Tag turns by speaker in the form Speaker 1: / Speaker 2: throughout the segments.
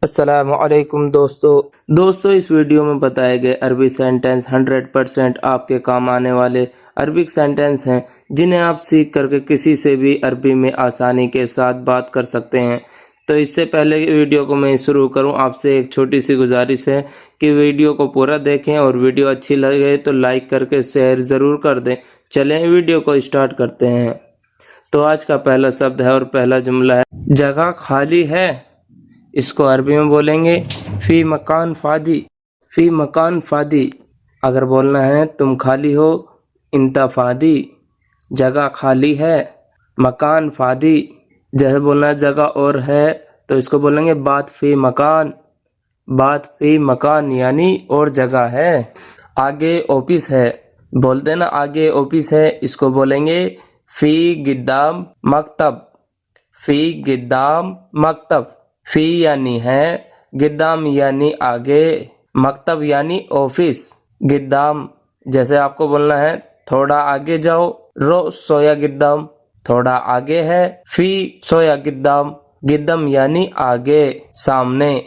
Speaker 1: السلام علیکم دوستو اس ویڈیو میں بتائے گئے عربی سینٹنس 100% آپ کے کام آنے والے عربک سینٹنس ہیں جنہیں آپ سیکھ کر کے کسی سے بھی عربی میں آسانی کے ساتھ بات کر سکتے ہیں۔ تو اس سے پہلے ویڈیو کو میں شروع کروں، آپ سے ایک چھوٹی سی گزارش ہے کہ ویڈیو کو پورا دیکھیں اور ویڈیو اچھی لگے تو لائک کر کے شیئر ضرور کر دیں۔ چلیں ویڈیو کو اسٹارٹ کرتے ہیں۔ تو آج کا پہلا شبد ہے اور پہلا جملہ ہے جگہ خالی ہے۔ اس کو عربی میں بولیں گے فی مکان فاضی۔ فی مکان فاضی اگر بولنا ہے تم خالی ہو، انت فاضی، جگہ خالی ہے۔ مکان فاضی جیسے بولنا ہے جگہ اور ہے تو اس کو بولیں گے بات فی مکان۔ بات فی مکان یعنی اور جگہ ہے۔ آگے آفس ہے، بولتے نا آگے آفس ہے، اس کو بولیں گے فی قدام مکتب۔ فی قدام مکتب، فی یعنی ہے، قدام یعنی آگے، مکتب یعنی آفس۔ قدام جیسے آپ کو بولنا ہے تھوڑا آگے جاؤ، رو سویا قدام، تھوڑا آگے ہے، فی سویا قدام، قدم یعنی آگے سامنے،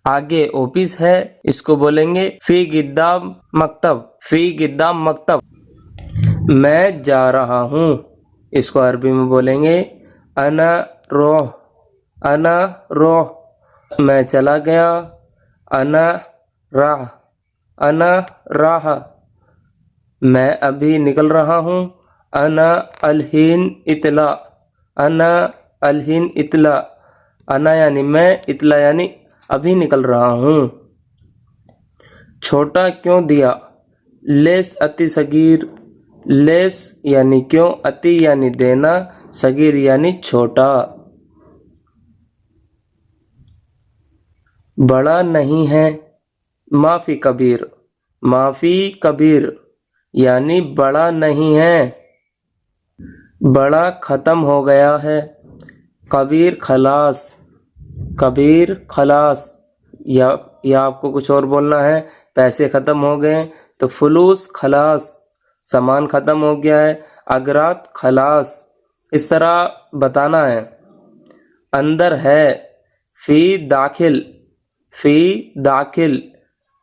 Speaker 1: آگے آفس ہے، اس کو بولیں گے فی قدام مکتب۔ فی قدام مکتب۔ میں جا رہا ہوں، اس کو عربی میں بولیں گے انا روح۔ انا روح، میں چلا گیا، انا راح۔ انا راح، میں ابھی نکل رہا ہوں، انا الحین اطلاع۔ انا الحین اطلاع، انا یعنی میں، اطلاع یعنی ابھی نکل رہا ہوں۔ چھوٹا کیوں دیا؟ لیس اتی صغیر۔ لیس یعنی کیوں، اتی یعنی دینا، صغیر یعنی چھوٹا۔ بڑا نہیں ہے، ما فی کبیر۔ ما فی کبیر یعنی بڑا نہیں ہے، بڑا ختم ہو گیا ہے، کبیر خلاص۔ کبیر خلاص، یا آپ کو کچھ اور بولنا ہے، پیسے ختم ہو گئے تو فلوس خلاص، سامان ختم ہو گیا ہے، اگرات خلاص، اس طرح بتانا ہے۔ اندر ہے، فی داخل۔ فی داخل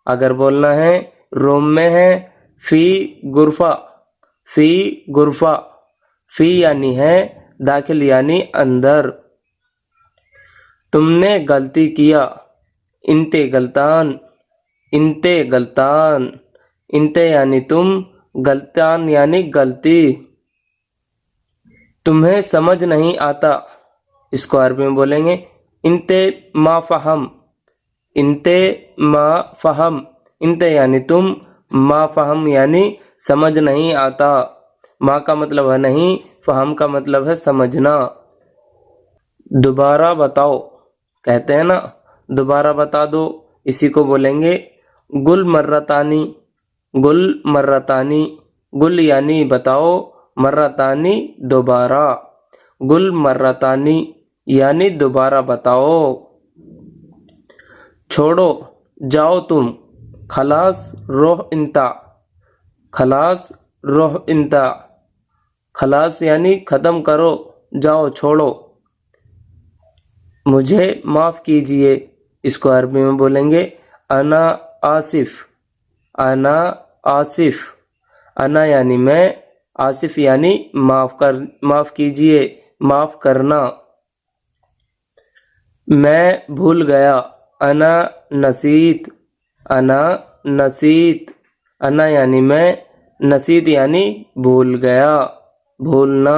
Speaker 1: اگر بولنا ہے روم میں ہے، فی غرفہ۔ فی غرفہ، فی یعنی ہے، داخل یعنی اندر۔ تم نے غلطی کیا، انتے غلطان۔ انتے غلطان، انتے یعنی تم، غلطان یعنی غلطی۔ تمہیں سمجھ نہیں آتا، اس کو عربی میں بولیں گے انتے ما فہم۔ انتے ما فہم، انتے یعنی تم، ما فہم یعنی سمجھ نہیں آتا۔ ما کا مطلب ہے نہیں، فہم کا مطلب ہے سمجھنا۔ دوبارہ بتاؤ، کہتے ہیں نا دوبارہ بتا دو، اسی کو بولیں گے گل مرتانی۔ گل مرتانی، گل یعنی بتاؤ، مرتانی دوبارہ، گل مرتانی یعنی دوبارہ بتاؤ۔ چھوڑو، جاؤ تم، خلاص روح انتا۔ خلاص روح انتا، خلاص یعنی ختم کرو، جاؤ چھوڑو۔ مجھے معاف کیجئے، اس کو عربی میں بولیں گے انا آصف۔ انا آصف، انا یعنی میں، آصف یعنی معاف کیجئے، معاف کرنا۔ میں بھول گیا، انا نسیت۔ انا نسیت، انا یعنی میں، نسیت یعنی بھول گیا، بھولنا،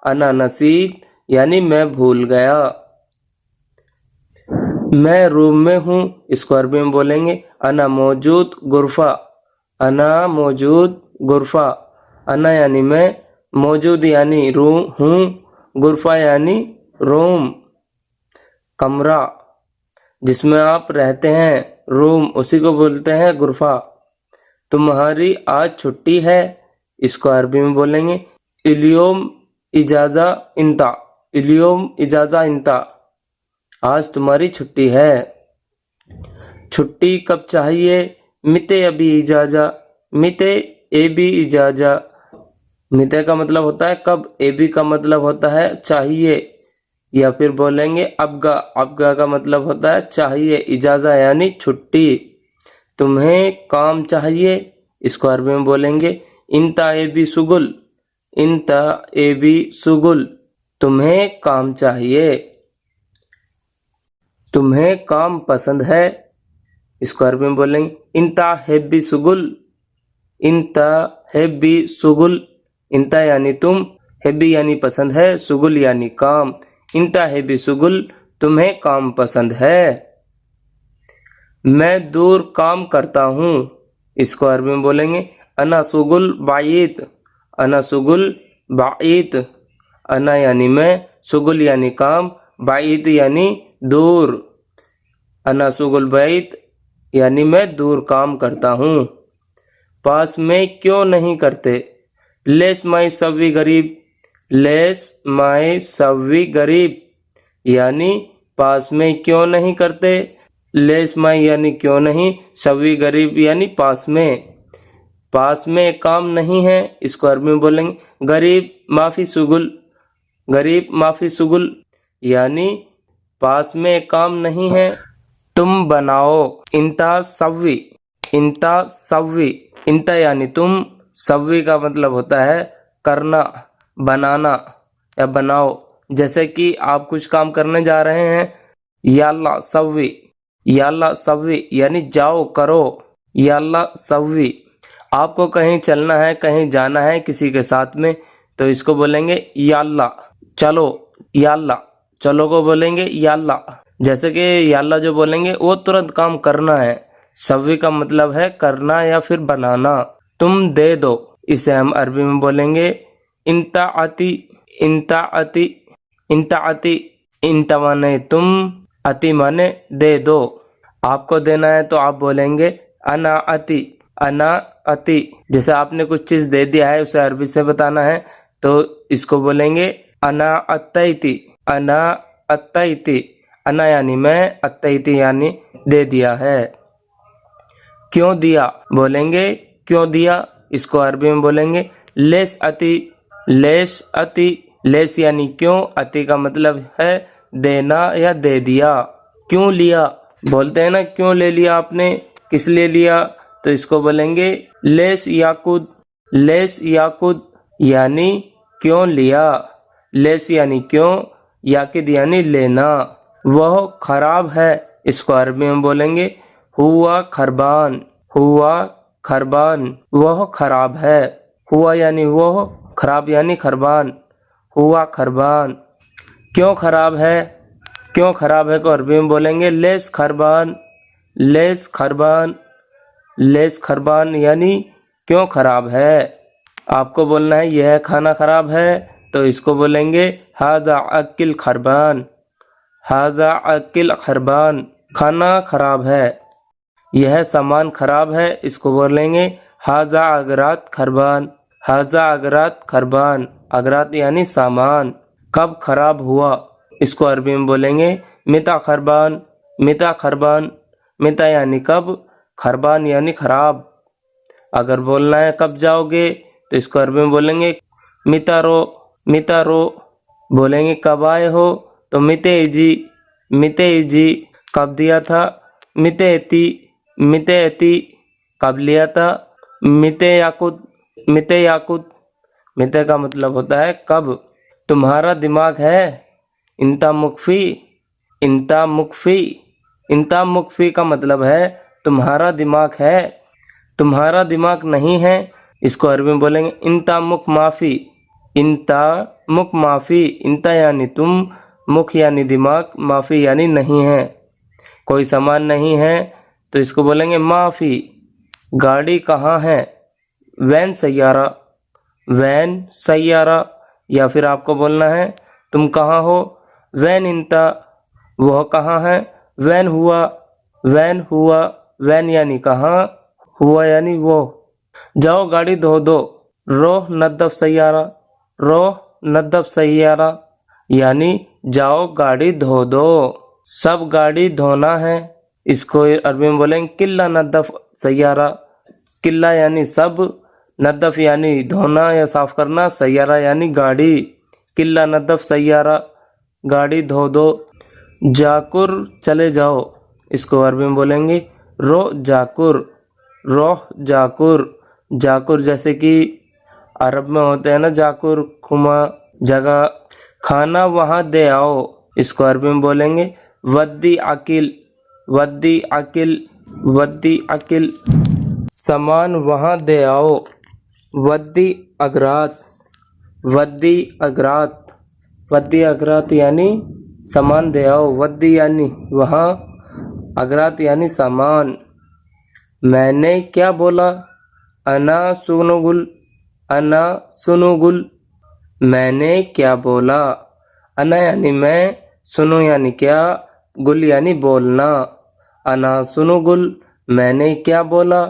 Speaker 1: انا نسیت یعنی میں بھول گیا۔ میں روم میں ہوں، اس کو عربی میں بولیں گے انا موجود غرفہ۔ انا موجود غرفہ، انا یعنی میں، موجود یعنی روم ہوں، غرفہ یعنی روم، کمرہ جس میں آپ رہتے ہیں، روم اسی کو بولتے ہیں غرفہ۔ تمہاری آج چھٹی ہے، اس کو عربی میں بولیں گے الیوم اجازہ انتا۔ الیوم اجازہ انتا، آج تمہاری چھٹی ہے۔ چھٹی کب چاہیے؟ متے ابھی اجازہ۔ متے اے بھی اجازہ، متے کا مطلب ہوتا ہے کب، اے بھی کا مطلب ہوتا ہے چاہیے۔ या फिर बोलेंगे अबगा। अबगा का मतलब होता है चाहिए, इजाज़त यानी छुट्टी। तुम्हें काम चाहिए, इसको अरबी में बोलेंगे इंता एबी सुगुल। इंता एबी सुगुल, तुम्हें काम चाहिए। तुम्हें काम पसंद है, इसको अरबी में बोलेंगे इंता हेब्बी सुगुल। इंता हेब्बी सुगुल, इंता यानी तुम, हेब्बी यानी पसंद है, सुगुल यानी काम। इंता हेब्बी सुगुल, तुम्हें काम पसंद है। मैं दूर काम करता हूँ, इसको अरबी में बोलेंगे अना सुगुल बाईत। अना सुगुल बाईत, अना यानी मैं, सुगुल यानी काम, बाईत यानी दूर। अना सुगुल बाईत यानी मैं दूर काम करता हूँ। पास में क्यों नहीं करते, लेस माई सवी गरीब। लेस माई सवी गरीब यानी पास में क्यों नहीं करते। लेस माई यानी क्यों नहीं, सवी गरीब यानी पास में। पास में काम नहीं है, इसको अरबी में बोलेंगे गरीब माफी सुगुल। गरीब माफी सुगुल यानी पास में काम नहीं है। तुम बनाओ, इंता सवी। इंता सवी, इंता यानी तुम, सवी का मतलब होता है करना, बनाना या बनाओ। जैसे कि आप कुछ काम करने जा रहे हैं, याल्ला सवी। याल्ला सवी यानी जाओ करो, याल्ला सवी। आपको कहीं चलना है, कहीं जाना है किसी के साथ में, तो इसको बोलेंगे याल्ला चलो। याल्ला चलो को बोलेंगे याल्ला। जैसे कि याल्ला जो बोलेंगे वो तुरंत काम करना है। सवी का मतलब है करना या फिर बनाना। तुम दे दो, इसे हम अरबी में बोलेंगे इंता आती। इंता आती, इंता आती, इंता माने तुम, अति माने दे दो। आपको देना है तो आप बोलेंगे अना अति। अना अति, जैसे आपने कुछ चीज दे दिया है उसे अरबी से बताना है तो इसको बोलेंगे अना अत्तैति। अना अत्तैति, अना यानी मैं, अत्तैति यानी दे दिया है। क्यों दिया, बोलेंगे क्यों दिया, इसको अरबी में बोलेंगे लेस अति। लेस अति, लेस यानी क्यों, अति का मतलब है देना या दे दिया। क्यों लिया, बोलते हैं ना क्यों ले लिया आपने, किस लिए लिया, तो इसको बोलेंगे लेस याकुद। लेस याकुद यानी क्यों लिया। लेस यानी क्यों, याकिद यानी लेना। वह खराब है, इसको अरबी में बोलेंगे हुआ खरबान। हुआ खरबान, वह खराब है। हुआ यानी वह, खराब यानी खरबान। हुआ खरबान। क्यों खराब है, क्यों खराब है को अरबी में बोलेंगे लेस खरबान। लेस खरबान, लेस खरबान यानी क्यों खराब है। आपको बोलना है यह खाना खराब है, तो इसको बोलेंगे हादा अकिल खरबान। हादा अकिल खरबान, खाना खराब है। यह सामान खराब है, इसको बोलेंगे हाजा अगरात खरबान। हाजा अगरात खरबान, अगरात यानी सामान। कब खराब हुआ, इसको अरबी में बोलेंगे मिता खरबान। मिता खरबान, मिता यानी कब, खरबान यानी खराब। अगर बोलना है कब जाओगे तो इसको अरबी में बोलेंगे मिता रो। मिता रो, बोलेंगे कब आए हो तो मिते जी। मिते जी, कब दिया था, मिते एती। मिते एती, कब लिया था, मिते याकुत। मिते याकुत, मिते का मतलब होता है कब। तुम्हारा दिमाग है, इंता मुकफी। इंता मुकफी, इंता मुकफी का मतलब है तुम्हारा दिमाग है। तुम्हारा दिमाग नहीं है, इसको अरबी में बोलेंगे इंता मुख माफी। इंता मुख माफी, इंता यानी तुम, मुख यानी दिमाग, माफी यानी नहीं है। कोई सामान नहीं है तो इसको बोलेंगे माफी। गाड़ी कहाँ है, वैन सैयारा। वैन सैयारा, या फिर आपको बोलना है तुम कहाँ हो, वैन इंता। वह कहाँ है, वैन हुआ। वैन हुआ, वैन यानी कहाँ, हुआ यानी वो। जाओ गाड़ी धो दो, रोह नद्दफ सैयारा। रोह नद्दफ सैयारा यानी जाओ गाड़ी धो दो। सब गाड़ी धोना है, इसको अरबी में बोलेंगे किल्ला नद्दफ सैयारा। किल्ला यानी सब, नद्दफ यानी धोना या साफ करना, सैयारा यानी गाड़ी। किल्ला नद्दफ सैयारा, गाड़ी धो दो। जाकुर चले जाओ, इसको अरबी में बोलेंगे रो जाकुर, रोह जाकुर। जाकुर जैसे कि अरब में होते हैं ना जाकुर, खुमा जगह। खाना वहाँ दे आओ, इसको अरबी में बोलेंगे वद्दी अकिल, वद्दी अकिल, वद्दी अकिल। सामान वहाँ दे आओ, वद्दी अगरात, वद्दी अगरात। वद्दी अगरात यानी सामान दे आओ, वद्दी यानी वहाँ, अगरात यानी सामान। मैंने क्या बोला, अना सुनुगुल, अना सुनुगुल। मैंने क्या बोला, अना यानी मैं, सुनो यानी क्या, गुल यानी बोलना। अना सुनुगुल, मैंने क्या बोला।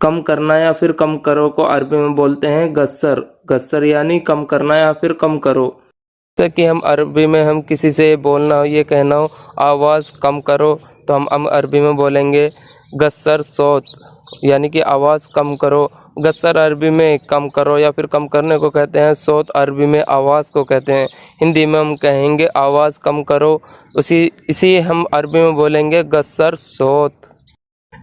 Speaker 1: कम करना या फिर कम करो को अरबी में बोलते हैं गस्सर, गस्सर यानी कम करना या फिर कम करो। जैसे कि हम अरबी में हम किसी से बोलना हो, ये कहना हो आवाज़ कम करो, तो हम अरबी में बोलेंगे गस्सर सौत, यानी कि आवाज़ कम करो। गस्सर अरबी में कम करो या फिर कम करने को कहते हैं, सौत अरबी में आवाज़ को कहते हैं। हिंदी में हम कहेंगे आवाज़ कम करो, इसी हम अरबी में बोलेंगे गस्सर सौत।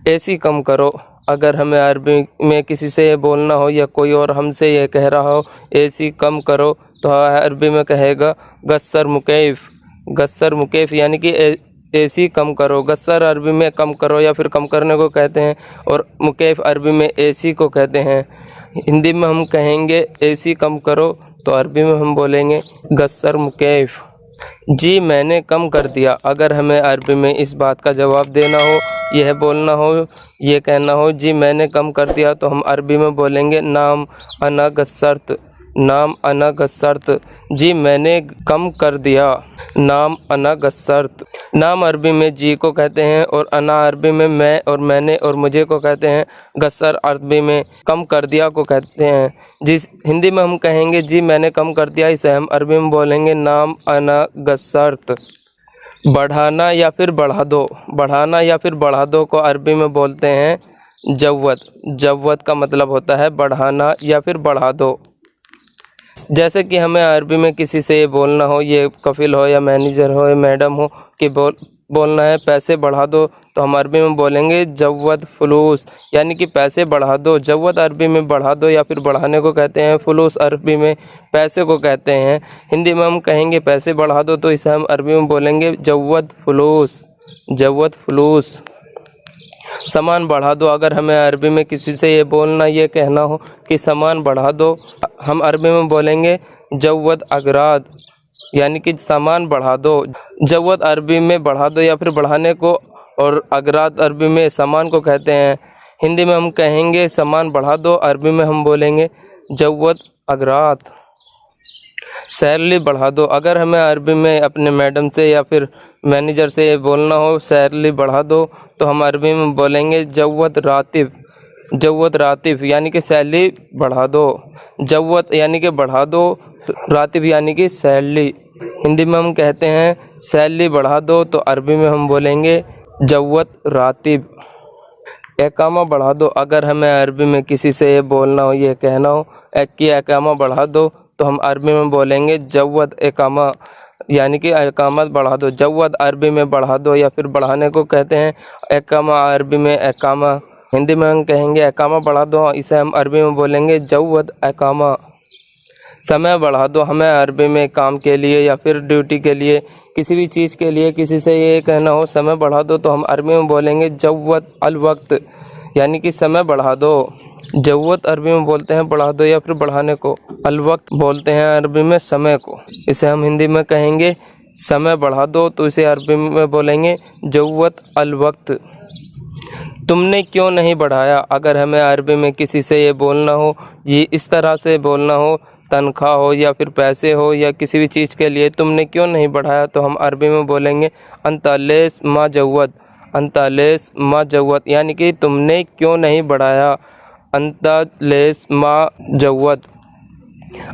Speaker 1: एसी कम करो, अगर हमें अरबी में किसी से ये बोलना हो या कोई और हमसे ये कह रहा हो एसी कम करो, तो अरबी में कहेगा गस्सर मुकैफ, गस्सर मुकैफ यानी कि एसी कम करो। गस्सर अरबी में कम करो या फिर कम करने को कहते हैं, और मुकैफ अरबी में एसी को कहते हैं। हिंदी में हम कहेंगे एसी कम करो, तो अरबी में हम बोलेंगे गस्सर मुकैफ। जी मैंने कम कर दिया, अगर हमें अरबी में इस बात का जवाब देना हो, यह बोलना हो, ये कहना हो जी मैंने कम कर दिया, तो हम अरबी में बोलेंगे नाम अना गस्सरत, नाम अना गस्सरत। जी मैंने कम कर दिया, नाम अना गस्सरत। नाम अरबी में जी को कहते हैं, और अना अरबी में मैं और मैंने और मुझे को कहते हैं। गस्सर अरबी में कम कर दिया को कहते हैं। जिस हिंदी में हम कहेंगे जी मैंने कम कर दिया, इसे हम अरबी में बोलेंगे नाम अना गस्सरत। बढ़ाना या फिर बढ़ा दो, बढ़ाना या फिर बढ़ा दो को अरबी में बोलते हैं जव्वद। जव्वद का मतलब होता है बढ़ाना या फिर बढ़ा दो। जैसे कि हमें अरबी में किसी से ये बोलना हो, ये कफिल हो या मैनेजर हो या मैडम हो, कि बोलना है पैसे बढ़ा दो, तो हम अरबी में बोलेंगे जव्वद फलूस, यानी कि पैसे बढ़ा दो। जव्वद अरबी में बढ़ा दो या फिर बढ़ाने को कहते हैं, फलूस अरबी में पैसे को कहते हैं। हिंदी में हम कहेंगे पैसे बढ़ा दो, तो इसे हम अरबी में बोलेंगे जव्वद फलूस, जव्वद फलूस। सामान बढ़ा दो, अगर हमें अरबी में किसी से ये बोलना, ये कहना हो कि सामान बढ़ा दो, हम अरबी में बोलेंगे जव्वद अगराद, यानी कि सामान बढ़ा दो। जव्वद अरबी में बढ़ा दो या फिर बढ़ाने को, और अगराद अरबी में सामान को कहते हैं। हिंदी में हम कहेंगे सामान बढ़ा दो, अरबी में हम बोलेंगे जव्वद अगरात। सैलरी बढ़ा दो, अगर हमें अरबी में अपने मैडम से या फिर मैनेजर से ये बोलना हो सैलरी बढ़ा दो, तो हम अरबी में बोलेंगे जव्वद रातिब, जव्वद रातिब यानी कि सैलरी बढ़ा दो। जव्वद यानी कि बढ़ा दो, रातिब यानी कि सैलरी। हिंदी में हम कहते हैं सैलरी बढ़ा दो, तो अरबी में हम बोलेंगे जव्वद रातिब। एकामा बढ़ा दो, अगर हमें अरबी में किसी से ये बोलना हो, ये कहना हो कि एकामा बढ़ा दो, तो हम अरबी में बोलेंगे जव्वद एकामा, यानी कि एकामत बढ़ा दो। जव्वद अरबी में बढ़ा दो या फिर बढ़ाने को कहते हैं। एकामा अरबी में एकामा, हिंदी में हम कहेंगे एकामा बढ़ा दो, इसे हम अरबी में बोलेंगे जव्वद एकामा। समय बढ़ा दो, हमें अरबी में काम के लिए या फिर ड्यूटी के लिए, किसी भी चीज़ के लिए किसी से ये कहना हो समय बढ़ा दो, तो हम अरबी में बोलेंगे जव्वद अल वक्त, यानी कि समय बढ़ा दो। जव्वद अरबी में बोलते हैं बढ़ा दो या फिर बढ़ाने को, अल वक्त बोलते हैं अरबी में समय को, इसे हम हिंदी में कहेंगे समय बढ़ा दो, तो इसे अरबी में बोलेंगे जव्वद अल वक्त। तुमने क्यों नहीं बढ़ाया, अगर हमें अरबी में किसी से ये बोलना हो, ये इस तरह से बोलना हो, तनख्वाह हो या फिर पैसे हो या किसी भी चीज़ के लिए, तुमने क्यों नहीं बढ़ाया, तो हम अरबी में बोलेंगे अंता लेस मा जव्वद, अंता लेस मा जव्वद, यानी कि तुमने क्यों नहीं बढ़ाया, अंता लेस मा जव्वद।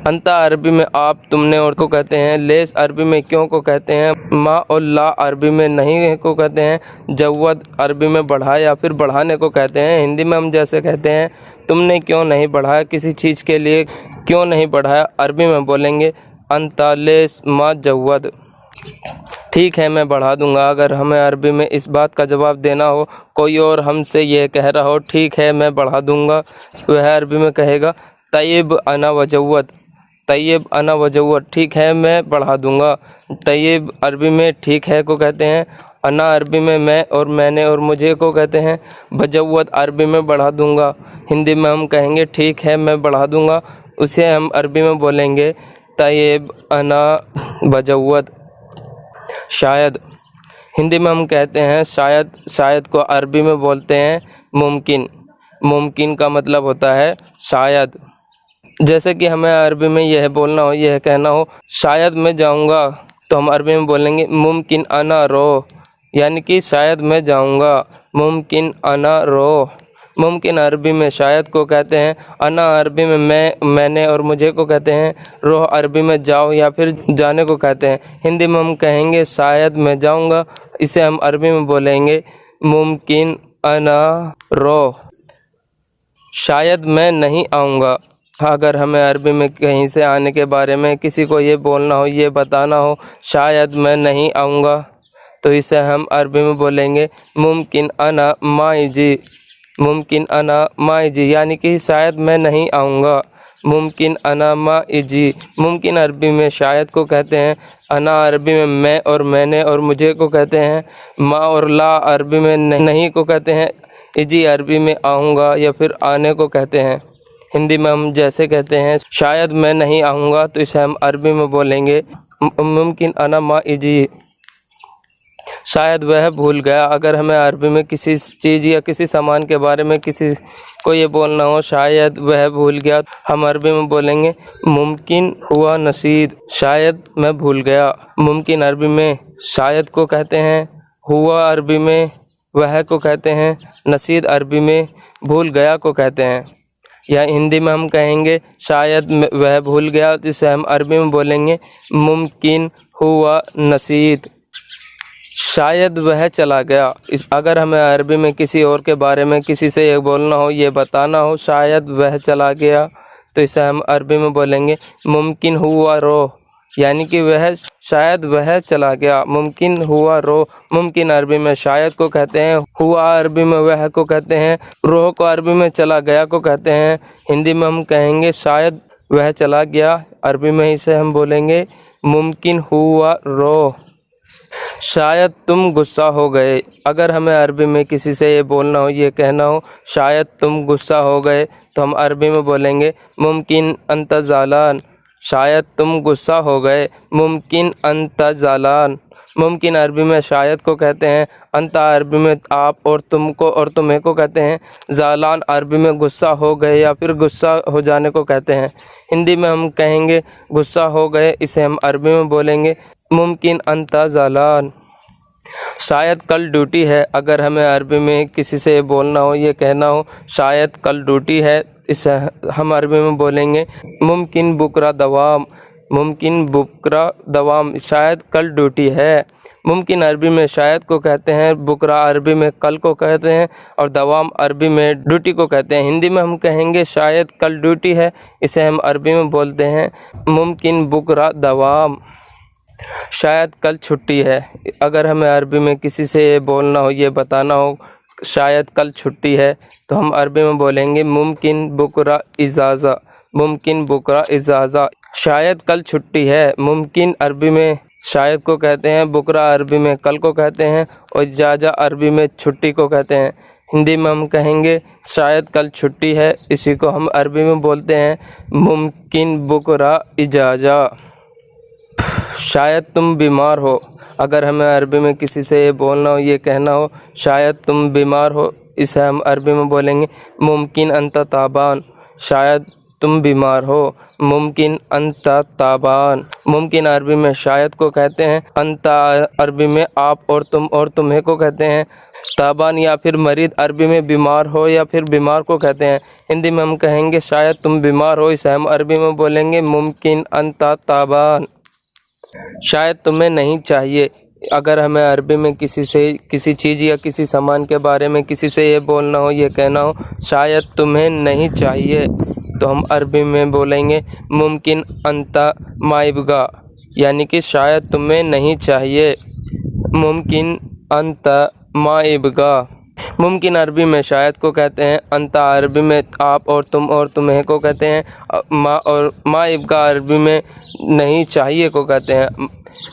Speaker 1: अंता अरबी में आप, तुमने और को कहते हैं। लेस अरबी में क्यों को कहते हैं। मा और ला अरबी में नहीं को कहते हैं। जव्वद अरबी में बढ़ा या फिर बढ़ाने को कहते हैं। हिंदी में हम जैसे कहते हैं तुमने क्यों नहीं बढ़ाया, किसी चीज़ के लिए क्यों नहीं बढ़ाया, अरबी में बोलेंगे अंता लेस मा जव्वद। ٹھیک ہے میں بڑھا دوں گا۔ اگر ہمیں عربی میں اس بات کا جواب دینا ہو، کوئی اور ہم سے یہ کہہ رہا ہو ٹھیک ہے میں بڑھا دوں گا، وہ عربی میں کہے گا طیب انا وجوت، طیب انا وجوت، ٹھیک ہے میں بڑھا دوں گا۔ طیب عربی میں ٹھیک ہے کو کہتے ہیں، انا عربی میں میں اور میں نے اور مجھے کو کہتے ہیں، بجوت عربی میں بڑھا دوں گا۔ ہندی میں ہم کہیں گے ٹھیک ہے میں بڑھا دوں گا، اسے ہم عربی میں بولیں گے طیب انا بجوت۔ شاید ہندی میں ہم کہتے ہیں شاید، شاید کو عربی میں بولتے ہیں ممکن، ممکن کا مطلب ہوتا ہے شاید۔ جیسے کہ ہمیں عربی میں یہ بولنا ہو، یہ کہنا ہو شاید میں جاؤں گا، تو ہم عربی میں بولیں گے ممکن انا رو، یعنی کہ شاید میں جاؤں گا، ممکن انا رو۔ ممکن عربی میں شاید کو کہتے ہیں، انا عربی میں میں نے اور مجھے کو کہتے ہیں، رو عربی میں جاؤ یا پھر جانے کو کہتے ہیں۔ ہندی میں ہم کہیں گے شاید میں جاؤں گا، اسے ہم عربی میں بولیں گے ممکن انا رو۔ شاید میں نہیں آؤں گا، اگر ہمیں عربی میں کہیں سے آنے کے بارے میں کسی کو یہ بولنا ہو، یہ بتانا ہو شاید میں نہیں آؤں گا، تو اسے ہم عربی میں بولیں گے ممکن انا ما یجی، ممکن انا ما یجی، یعنی کہ شاید میں نہیں آؤں گا، ممکن انا ما یجی۔ ممکن عربی میں شاید کو کہتے ہیں، انا عربی میں اور میں نے اور مجھے کو کہتے ہیں، ما اور لا عربی میں نہیں کو کہتے ہیں، یجی عربی میں آؤں گا یا پھر آنے کو کہتے ہیں۔ ہندی میں ہم جیسے کہتے ہیں شاید میں نہیں آؤں گا، تو اسے ہم عربی میں بولیں گے ممکن انا ما یجی۔ شاید وہ بھول گیا، اگر ہمیں عربی میں کسی چیز یا کسی سامان کے بارے میں کسی کو یہ بولنا ہو شاید وہ بھول گیا، ہم عربی میں بولیں گے ممکن ہوا نسید، شاید میں بھول گیا۔ ممکن عربی میں شاید کو کہتے ہیں، ہوا عربی میں وہ کو کہتے ہیں، نسید عربی میں بھول گیا کو کہتے ہیں۔ یا ہندی میں ہم کہیں گے شاید وہ بھول گیا، جسے ہم عربی میں بولیں گے ممکن ہوا نسید، شاید وہ چلا گیا۔ اگر ہمیں عربی میں کسی اور کے بارے میں کسی سے یہ بولنا ہو، یہ بتانا ہو شاید وہ چلا گیا، تو اسے ہم عربی میں بولیں گے ممکن ہوا رو، یعنی کہ وہ شاید وہ چلا گیا، ممکن ہوا رو۔ ممکن عربی میں شاید کو کہتے ہیں، ہوا عربی میں وہ کو کہتے ہیں، رو کو عربی میں چلا گیا کو کہتے ہیں۔ ہندی میں ہم کہیں گے شاید وہ چلا گیا، عربی میں اسے ہم بولیں گے ممکن ہوا رو۔ شاید تم غصہ ہو گئے، اگر ہمیں عربی میں کسی سے یہ بولنا ہو، یہ کہنا ہو شاید تم غصہ ہو گئے، تو ہم عربی میں بولیں گے ممکن انت زعلان، شاید تم غصہ ہو گئے، ممکن انت زعلان۔ ممکن عربی میں شاید کو کہتے ہیں، انت عربی میں آپ اور تم کو اور تمہیں کو کہتے ہیں، زعلان عربی میں غصہ ہو گئے یا پھر غصہ ہو جانے کو کہتے ہیں۔ ہندی میں ہم کہیں گے غصہ ہو گئے، اسے ہم عربی میں بولیں گے ممکن انت زعلان۔ شاید کل ڈیوٹی ہے، اگر ہمیں عربی میں کسی سے یہ بولنا ہو، یہ کہنا ہو شاید کل ڈیوٹی ہے، اسے ہم عربی میں بولیں گے ممکن بکرا دوام، ممکن بکرا دوام، شاید کل ڈیوٹی ہے۔ ممکن عربی میں شاید کو کہتے ہیں، بکرا عربی میں کل کو کہتے ہیں اور دوام عربی میں ڈیوٹی کو کہتے ہیں۔ ہندی میں ہم کہیں گے شاید کل ڈیوٹی ہے، اسے ہم عربی میں بولتے ہیں ممکن بکرا دوام۔ شاید کل چھٹی ہے، اگر ہمیں عربی میں کسی سے یہ بولنا ہو، یہ بتانا ہو شاید کل چھٹی ہے، تو ہم عربی میں بولیں گے ممکن بکرا اجازہ، ممکن بکرا اجازہ۔ شاید کل چھٹی ہے، ممکن عربی میں شاید کو کہتے ہیں، بکرا عربی میں کل کو کہتے ہیں اور اجازہ عربی میں چھٹی کو کہتے ہیں۔ ہندی میں ہم کہیں گے شاید کل چھٹی ہے، اسی کو ہم عربی میں بولتے ہیں ممکن بکرا اجازہ۔ شاید تم بیمار ہو، اگر ہمیں عربی میں کسی سے یہ بولنا ہو، یہ کہنا ہو شاید تم بیمار ہو، اسے ہم عربی میں بولیں گے ممکن انت تعبان، شاید تم بیمار ہو، ممکن انت تعبان۔ ممکن عربی میں شاید کو کہتے ہیں، انت عربی میں آپ اور تم اور تمہیں کو کہتے ہیں، تعبان یا پھر مریض عربی میں بیمار ہو یا پھر بیمار کو کہتے ہیں۔ ہندی میں ہم کہیں گے شاید تم بیمار ہو، اسے ہم عربی میں بولیں گے ممکن انت تعبان۔ شاید تمہیں نہیں چاہیے، اگر ہمیں عربی میں کسی سے کسی چیز یا کسی سامان کے بارے میں کسی سے یہ بولنا ہو، یہ کہنا ہو شاید تمہیں نہیں چاہیے، تو ہم عربی میں بولیں گے ممکن انت ما یبغا، यानी कि शायद तुम्हें नहीं चाहिए। मुमकिन अंत मा इब्गा। मुमकिन अरबी में शायद को कहते हैं, अंता अरबी में आप और तुम और तुम्हें को कहते हैं, मा इब्गा अरबी में नहीं चाहिए को कहते हैं,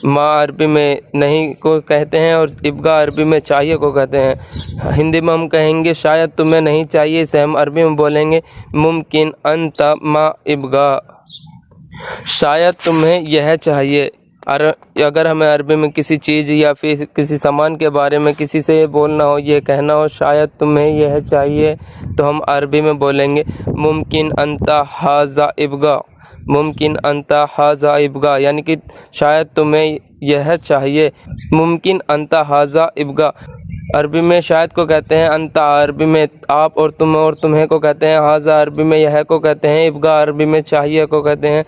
Speaker 1: माँ अरबी में नहीं को कहते हैं और इब्गा अरबी में चाहिए को कहते हैं। हिंदी में हम कहेंगे शायद तुम्हें नहीं चाहिए, इसे हम अरबी में बोलेंगे मुमकिन अंत मा इब्गा। शायद तुम्हें यह चाहिए। अगर हमें अरबी में किसी चीज़ या फिर किसी सामान के बारे में किसी से ये बोलना हो, ये कहना हो शायद तुम्हें यह चाहिए, तो हम अरबी में बोलेंगे मुमकिन अंता हाजा इब्गा। मुमकिन अंता हाजा इब्गा यानी कि शायद तुम्हें यह चाहिए। मुमकिन अंता हाजा इब्गा अरबी में शायद को कहते हैं, अंता अरबी में आप और तुम और तुम्हें को कहते हैं, हाजा अरबी में यह को कहते हैं, इब्गा अरबी में चाहिए को कहते हैं।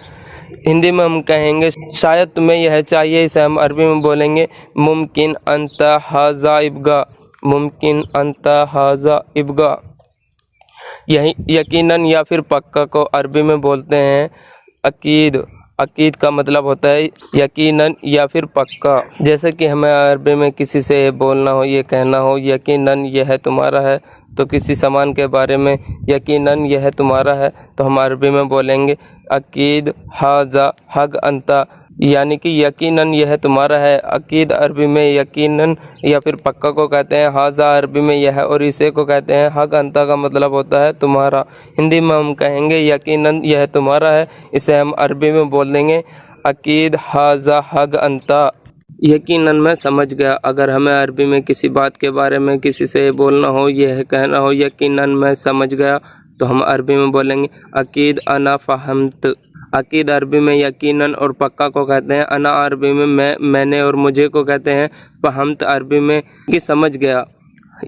Speaker 1: हिंदी में हम कहेंगे शायद तुम्हें यह चाहिए, इसे हम अरबी में बोलेंगे मुमकिन अंता हाजा इब्गा। मुमकिन अंता हाजा इब्गा। यही यकीनन या फिर पक्का को अरबी में बोलते हैं अकीद। अकीद का मतलब होता है यकीनन या फिर पक्का। जैसे कि हमें अरबी में किसी से बोलना हो, ये कहना हो यकीनन यह तुम्हारा है, तो किसी सामान के बारे में यकीनन यह तुम्हारा है, तो हम अरबी में बोलेंगे अकीद हाजा हग अंता, यानी कि यकीनन यह तुम्हारा है। अकीद अरबी में यकीनन या फिर पक्का को कहते हैं, हाजा अरबी में यह और इसे को कहते हैं, हग अंता का मतलब होता है तुम्हारा। हिंदी में हम कहेंगे यकीनन यह तुम्हारा है, इसे हम अरबी में बोल देंगे अकीद हाजा हग अंता। यकीनन मैं समझ गया। अगर हमें अरबी में किसी बात के बारे में किसी से बोलना हो, यह कहना हो यकीनन मैं समझ गया, तो हम अरबी में बोलेंगे अकीद अना फ़हम्त। अकीद अरबी में यकीनन और पक्का को कहते हैं, अना अरबी में मैंने और मुझे को कहते हैं, फ़हम्त अरबी में कि समझ गया।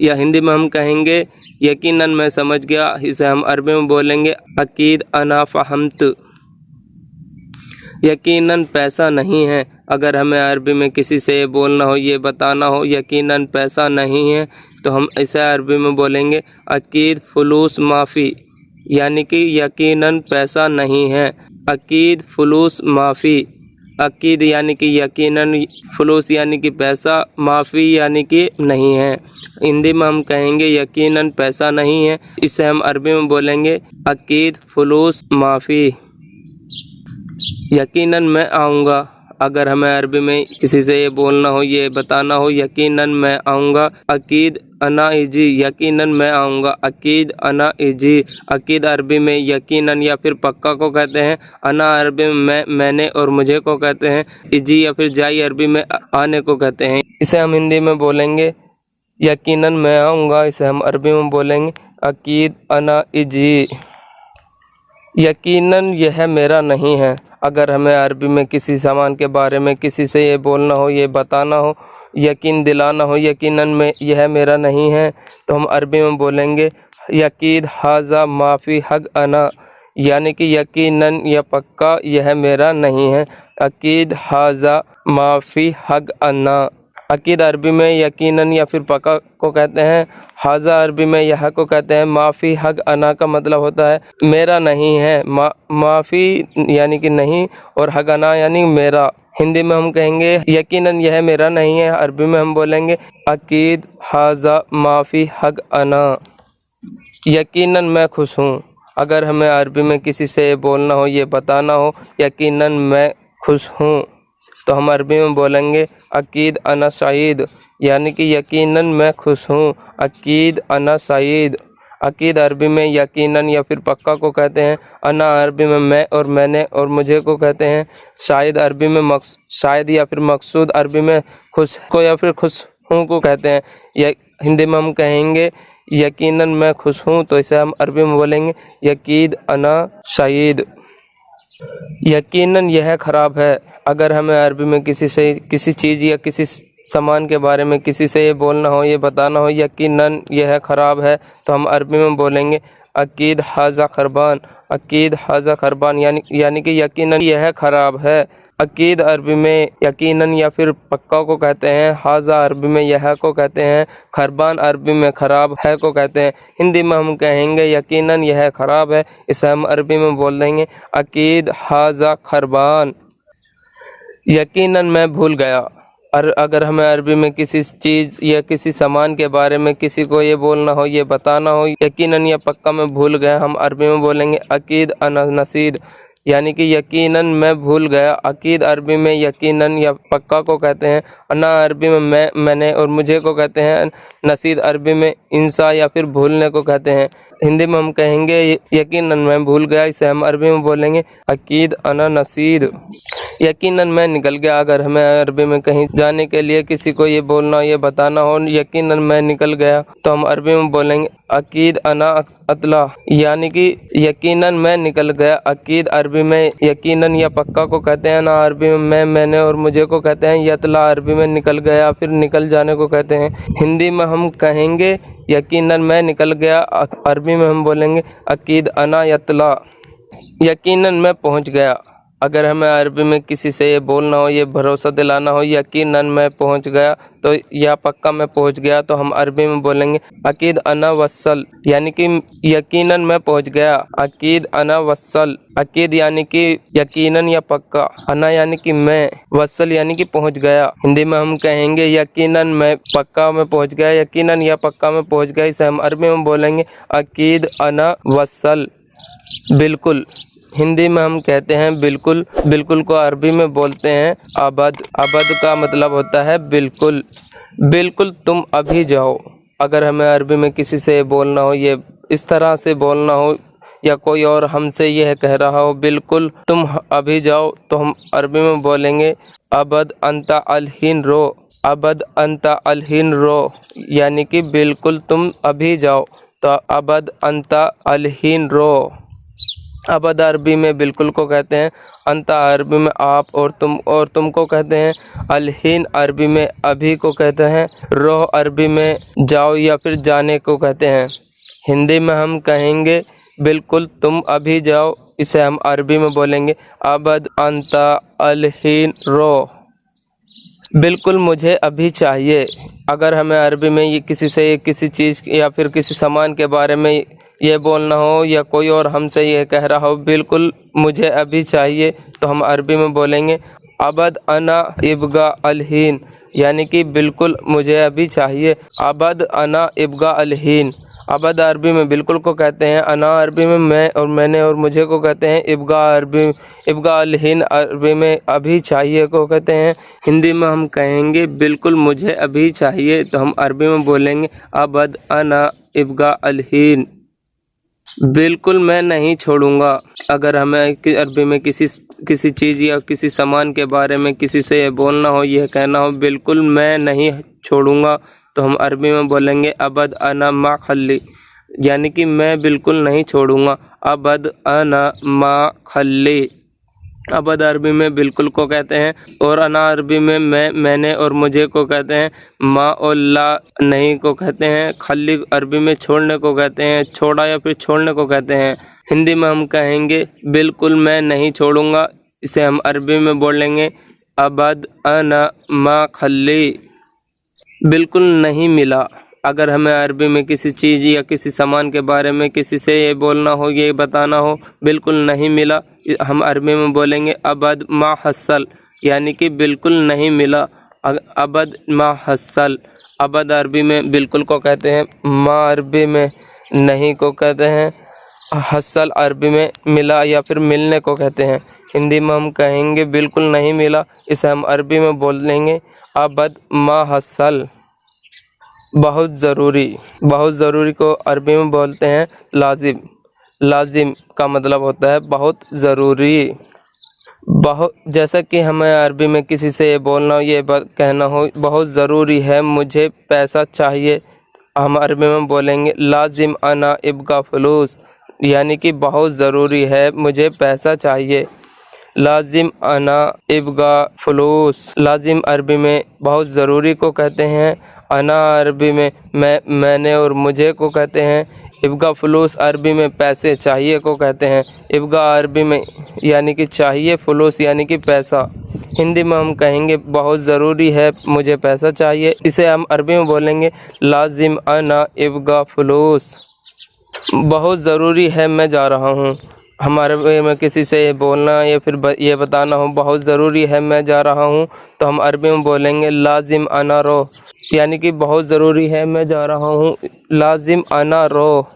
Speaker 1: या हिंदी में हम कहेंगे यकीनन मैं समझ गया, इसे हम अरबी में बोलेंगे अकीद अना फ़हम्त। यकीनन पैसा नहीं है। अगर हमें अरबी में किसी से बोलना हो, ये बताना हो यकीनन पैसा नहीं है, तो हम इसे अरबी में बोलेंगे अकीद फुलूस माफ़ी, यानी कि यकीनन पैसा नहीं है। अकीद फुलूस माफ़ी। अकीद यानी कि यकीनन, फुलूस यानी कि पैसा, माफ़ी यानी कि नहीं है। हिंदी में हम कहेंगे यकीनन पैसा नहीं है, इसे हम अरबी में बोलेंगे अकीद फुलूस माफ़ी। यकीनन मैं आऊँगा। अगर हमें अरबी में किसी से ये बोलना हो, ये बताना हो यकीनन मैं आऊँगा, अकीद अना इजी, यकीनन मैं आऊँगा, अकीद अना इजी। अकीद अरबी में यकीनन या फिर पक्का को कहते हैं, अना अरबी में मैंने और मुझे को कहते हैं, इजी या फिर जाई अरबी में आने को कहते हैं। इसे हम हिंदी में बोलेंगे यकीनन मैं आऊँगा, इसे हम अरबी में बोलेंगे अकीद अना इजी। यकीनन यह मेरा नहीं है। अगर हमें अरबी में किसी सामान के बारे में किसी से ये बोलना हो, ये बताना हो, यकीन दिलाना हो यकीनन में यह मेरा नहीं है, तो हम अरबी में बोलेंगे यकीद हाजा माफ़ी हग अना, यानी कि यकीनन या पक्का यह मेरा नहीं है। अकीद हाजा माफ़ी हग अना। अकीद अरबी में यकीनन या फिर पक्का को कहते हैं, हाजा अरबी में यह को कहते हैं, माफ़ी हग अना का मतलब होता है मेरा नहीं है। माफ़ी यानी कि नहीं और हग अना यानी मेरा। हिंदी में हम कहेंगे यकीनन यह मेरा नहीं है, अरबी में हम बोलेंगे अकीद हाजा माफ़ी हग अना। यकीनन मैं खुश हूँ। अगर हमें अरबी में किसी से बोलना हो, ये बताना हो यकीनन मैं खुश हूँ, तो हम अरबी में बोलेंगे अकीद अना सईद, यानी कि यकीनन मैं खुश हूँ, अकीद अना सईद। अकीद अरबी में यकीनन या फिर पक्का को कहते हैं, अना अरबी में मैं और मैंने और मुझे को कहते हैं, शायद अरबी में शायद या फिर मकसूद अरबी में खुश को या फिर खुश हूँ को कहते हैं। हिंदी में हम कहेंगे यकीनन मैं खुश हूँ, तो इसे हम अरबी में बोलेंगे यकीद अना सईद। यकीनन यह ख़राब है। अगर हमें अरबी में किसी चीज़ या किसी सामान के बारे में किसी से ये बोलना हो, ये बताना हो यकीनन यह ख़राब है, तो हम अरबी में बोलेंगे अकीद हाजा खरबान। अकीद हाजा खरबान यानी कि यकीनन यह ख़राब है। अकीद अरबी में यकीनन या फिर पक्का को कहते हैं, हाजा अरबी में यह को कहते हैं, खरबान अरबी में ख़राब है को कहते हैं। हिंदी में हम कहेंगे यकीनन यह ख़राब है, इसे हम अरबी में बोल देंगे अकीद हाजा खरबान। यकीनन मैं भूल गया। और अगर हमें अरबी में किसी चीज़ या किसी सामान के बारे में किसी को ये बोलना हो, ये बताना हो, यकीनन या पक्का मैं भूल गया, हम अरबी में बोलेंगे अकीद अना नसीद, यानी कि यकीनन मैं भूल गया। अकीद अरबी में यकीनन या पक्का को कहते हैं। अना अरबी में मैंने और मुझे को कहते हैं। नसीद अरबी में इंसा या फिर भूलने को कहते हैं। हिंदी में हम कहेंगे यकीनन मैं भूल गया, इसे हम अरबी में बोलेंगे अकीद अना नसीद। यकीनन मैं निकल गया, अगर हमें अरबी में कहीं जाने के लिए किसी को ये बोलना, ये बताना हो यकीनन मैं निकल गया, तो हम अरबी में बोलेंगे अकीद अना अतला, यानी कि यकीनन मैं निकल गया। अकीद अरबी में यकीनन या पक्का को कहते हैं। ना अरबी में मैंने और मुझे को कहते हैं। यतला अरबी में निकल गया, फिर निकल जाने को कहते हैं। हिंदी में हम कहेंगे यकीनन मैं निकल गया, अरबी में हम बोलेंगे अकीद अना यतला, यकीनन मैं पहुंच गया। अगर हमें अरबी में किसी से ये बोलना हो, ये भरोसा दिलाना हो यकीनन मैं पहुंच गया, तो या पक्का मैं पहुंच गया, तो हम अरबी में बोलेंगे अकीद अना वसल, यानी कि यकीनन मैं पहुंच गया। अकीद अना वसल, अकीद यानी कि यकीनन या पक्का, अना यानी कि मैं, वसल यानी कि पहुंच गया। हिंदी में हम कहेंगे यकीनन मैं पक्का में पहुंच गया, यकीनन या पक्का में पहुंच गया, इसे हम अरबी में बोलेंगे अकीद अना वसल। बिल्कुल, हिंदी में हम कहते हैं बिल्कुल। बिल्कुल को अरबी में बोलते हैं अबद। अबद का मतलब होता है बिल्कुल। बिल्कुल तुम अभी जाओ, अगर हमें अरबी में किसी से बोलना हो, ये इस तरह से बोलना हो, या कोई और हमसे यह कह रहा हो बिल्कुल तुम अभी जाओ, तो हम अरबी में बोलेंगे अबद अंता अलहीन रो। अबद अंता अलहीन रो, यानी कि बिल्कुल तुम अभी जाओ, तो अबद अंता अलहीन रो। अबद अरबी में बिल्कुल को कहते हैं। अंता अरबी में आप और तुमको कहते हैं। अलहीन अरबी में अभी को कहते हैं। रोह अरबी में जाओ या फिर जाने को कहते हैं। हिंदी में हम कहेंगे बिल्कुल तुम अभी जाओ, इसे हम अरबी में बोलेंगे अबद अंता अलहीन रो। बिल्कुल मुझे अभी चाहिए, अगर हमें अरबी में ये किसी से किसी चीज़ या फिर किसी सामान के बारे में ये बोलना हो, या कोई और हमसे ये कह रहा हो बिल्कुल मुझे अभी चाहिए, तो हम अरबी में बोलेंगे अबद अना इब्गा अलहीन, यानी कि बिल्कुल मुझे अभी चाहिए। अबद अना इब्गा अलहीन। अबद अरबी में बिल्कुल को कहते हैं। अना अरबी में मैं और मैंने और मुझे को कहते हैं। इब्गा अलहीन अरबी में अभी चाहिए को कहते हैं। हिंदी में हम कहेंगे बिल्कुल मुझे अभी चाहिए, तो हम अरबी में बोलेंगे अबद अना इब्गा अलहीन। बिल्कुल मैं नहीं छोड़ूंगा, अगर हमें अरबी में किसी चीज़ या किसी सामान के बारे में किसी से ये बोलना हो, ये कहना हो बिल्कुल मैं नहीं छोड़ूंगा, तो हम अरबी में बोलेंगे अबद अना मा खल्ली, यानी कि मैं बिल्कुल नहीं छोड़ूंगा। अबद अना मा खल्ली। अबद अरबी में बिल्कुल को कहते हैं, और अना अरबी में मैंने और मुझे को कहते हैं। माँ और ला नहीं को कहते हैं। खल्ली अरबी में छोड़ने को कहते हैं, छोड़ा या फिर छोड़ने को कहते हैं। हिंदी में हम कहेंगे बिल्कुल मैं नहीं छोड़ूंगा, इसे हम अरबी में बोलेंगे अबद अना मा खल्ली। बिल्कुल नहीं मिला, अगर हमें अरबी में किसी चीज़ या किसी सामान के बारे में किसी से ये बोलना हो, ये बताना हो बिल्कुल नहीं मिला, हम अरबी में बोलेंगे अबद मा हसल, यानी कि बिल्कुल नहीं मिला। अबद मा हसल। अबद अरबी में बिल्कुल को कहते हैं। मा अरबी में नहीं को कहते हैं। हसल अरबी में मिला या फिर मिलने को कहते हैं। हिंदी में हम कहेंगे बिल्कुल नहीं मिला, इसे हम अरबी में बोल लेंगे अबद मा हसल। बहुत ज़रूरी। बहुत ज़रूरी को अरबी में बोलते हैं लाजिम। लाजिम का मतलब होता है बहुत ज़रूरी। बहुत, जैसा कि हमें अरबी में किसी से ये बोलना हो, ये कहना हो बहुत ज़रूरी है, मुझे पैसा चाहिए, हम अरबी में बोलेंगे लाजिम अना इब्गा फलूस, यानी कि बहुत ज़रूरी है, मुझे पैसा चाहिए। लाजिम अना इब्गा फलूस। लाजिम अरबी में बहुत ज़रूरी को कहते हैं। अना अरबी में मैंने और मुझे को कहते हैं। इब्गा फलूस अरबी में पैसे चाहिए को कहते हैं। इब्गा अरबी में यानी कि चाहिए, फलूस यानी कि पैसा। हिंदी में हम कहेंगे बहुत ज़रूरी है, मुझे पैसा चाहिए, इसे हम अरबी में बोलेंगे लाजिम अना इब्गा फलूस। बहुत ज़रूरी है, मैं जा रहा हूँ। हम अरबी में किसी से बोलना या फिर ये बताना हो बहुत ज़रूरी है मैं जा रहा हूँ, तो हम अरबी में बोलेंगे लाजिम अना रो, यानी कि बहुत ज़रूरी है मैं जा रहा हूँ। लाजिम अना रो,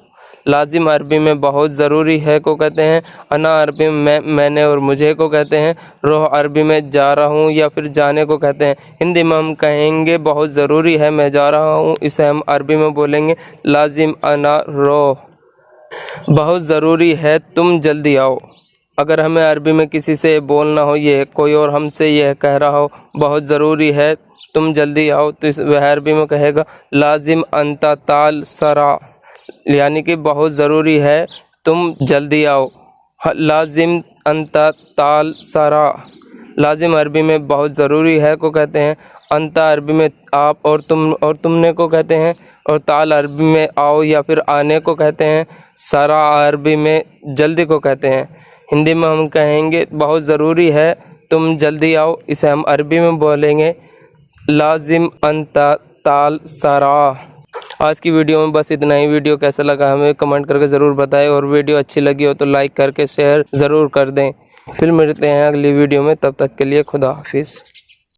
Speaker 1: लाजिम अरबी में बहुत ज़रूरी है को कहते हैं, अना अरबी में मैंने और मुझे को कहते हैं, रोह अरबी में जा रहा हूँ या फिर जाने को कहते हैं। हिंदी में हम कहेंगे बहुत ज़रूरी है मैं जा रहा हूँ, इसे हम अरबी में बोलेंगे लाजिम अना रो। बहुत ज़रूरी है तुम जल्दी आओ, अगर हमें अरबी में किसी से बोलना हो, ये कोई और हमसे यह कह रहा हो बहुत ज़रूरी है तुम जल्दी आओ, तो वह अरबी में कहेगा लाजिम अंता ताल सरा, यानी कि बहुत ज़रूरी है तुम जल्दी आओ। लाजिम अंता ताल सरा, लाजिम अरबी में बहुत ज़रूरी है को कहते हैं, अंता अरबी में आप और तुमने को कहते हैं, और ताल अरबी में आओ या फिर आने को कहते हैं, सरा अरबी में जल्दी को कहते हैं। हिंदी में हम कहेंगे बहुत ज़रूरी है तुम जल्दी आओ, इसे हम अरबी में बोलेंगे लाजिम अंता ताल सरा। आज की वीडियो में बस इतना ही। वीडियो कैसा लगा हमें कमेंट करके ज़रूर बताएं, और वीडियो अच्छी लगी हो तो लाइक करके शेयर ज़रूर कर दें। फिर मिलते हैं अगली वीडियो में, तब तक के लिए खुदा हाफिज़।